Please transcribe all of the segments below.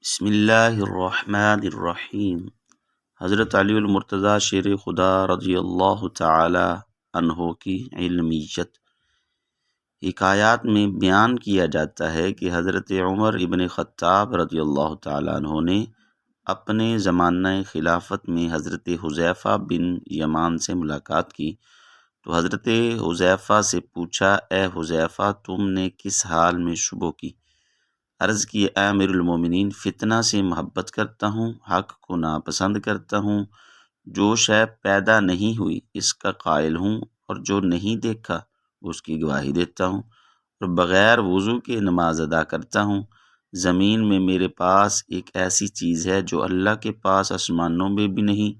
بسم اللہ الرحمن الرحیم۔ حضرت علی المرتضیٰ شیر خدا رضی اللہ تعالی عنہ کی علمیت۔ حکایات میں بیان کیا جاتا ہے کہ حضرت عمر ابن خطاب رضی اللہ تعالی عنہ نے اپنے زمانہ خلافت میں حضرت حذیفہ بن یمان سے ملاقات کی تو حضرت حذیفہ سے پوچھا، اے حذیفہ، تم نے کس حال میں شبو کی؟ عرض کی، اے امیر المومنین، فتنہ سے محبت کرتا ہوں، حق کو ناپسند کرتا ہوں، جو شے پیدا نہیں ہوئی اس کا قائل ہوں، اور جو نہیں دیکھا اس کی گواہی دیتا ہوں، اور بغیر وضو کے نماز ادا کرتا ہوں۔ زمین میں میرے پاس ایک ایسی چیز ہے جو اللہ کے پاس آسمانوں میں بھی نہیں۔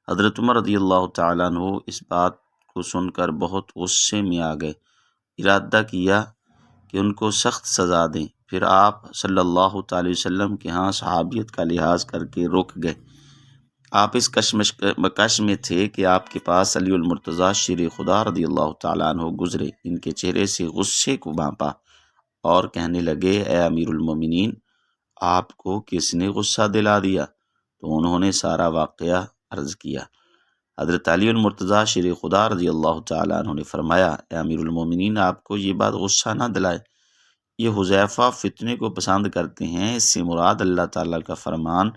حضرت عمر رضی اللہ تعالیٰ عنہ اس بات کو سن کر بہت غصے میں آ گئے، ارادہ کیا کہ ان کو سخت سزا دیں۔ پھر آپ صلی اللہ تعالی وسلم کے ہاں صحابیت کا لحاظ کر کے رک گئے۔ آپ اس کشمکش میں تھے کہ آپ کے پاس علی المرتضیٰ شیر خدا رضی اللہ تعالیٰ عنہ گزرے۔ ان کے چہرے سے غصے کو بھانپا اور کہنے لگے، اے امیر المومنین، آپ کو کس نے غصہ دلا دیا؟ تو انہوں نے سارا واقعہ عرض کیا۔ حضرت علی المرتضیٰ شیر خدا رضی اللہ تعالیٰ عنہ نے فرمایا، اے امیر المومنین، آپ کو یہ بات غصہ نہ دلائے، یہ حذیفہ فتنے کو پسند کرتے ہیں۔ اس سے مراد اللہ تعالیٰ کا فرمان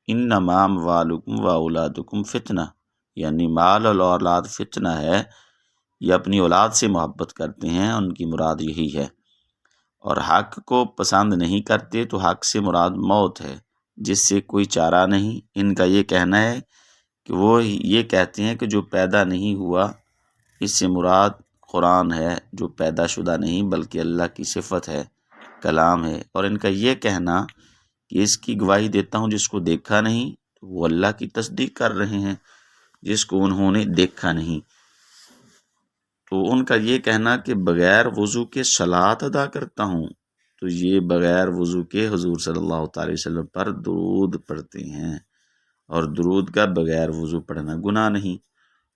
انما اموالکم و اولادکم فتنہ، یعنی مال اور اولاد فتنہ ہے۔ یہ اپنی اولاد سے محبت کرتے ہیں، ان کی مراد یہی ہے، اور حق کو پسند نہیں کرتے تو حق سے مراد موت ہے جس سے کوئی چارہ نہیں۔ ان کا یہ کہنا ہے کہ وہ یہ کہتے ہیں کہ جو پیدا نہیں ہوا، اس سے مراد قرآن ہے جو پیدا شدہ نہیں بلکہ اللہ کی صفت ہے، کلام ہے، اور ان کا یہ کہنا کہ اس کی گواہی دیتا ہوں جس کو دیکھا نہیں، وہ اللہ کی تصدیق کر رہے ہیں جس کو انہوں نے دیکھا نہیں۔ تو ان کا یہ کہنا کہ بغیر وضو کے صلاۃ ادا کرتا ہوں، تو یہ بغیر وضو کے حضور صلی اللہ تعالی وسلم پر درود پڑھتے ہیں، اور درود کا بغیر وضو پڑھنا گناہ نہیں۔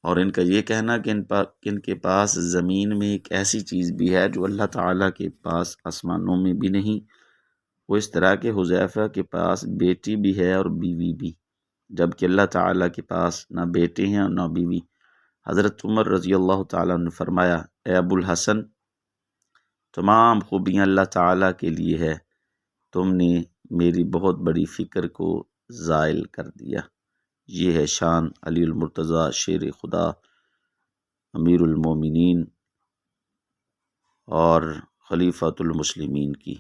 اور ان کا یہ کہنا کہ ان کے پاس زمین میں ایک ایسی چیز بھی ہے جو اللہ تعالیٰ کے پاس آسمانوں میں بھی نہیں۔ وہ اس طرح کے حذیفہ کے پاس بیٹی بھی ہے اور بیوی بھی، جبکہ اللہ تعالیٰ کے پاس نہ بیٹے ہیں اور نہ بیوی۔ حضرت عمر رضی اللہ تعالیٰ نے فرمایا، اے ابو الحسن، تمام خوبیاں اللہ تعالیٰ کے لیے ہے، تم نے میری بہت بڑی فکر کو زائل کر دیا۔ یہ ہے شان علی المرتضیٰ شیر خدا امیر المومنین اور خلیفۃ المسلمین کی۔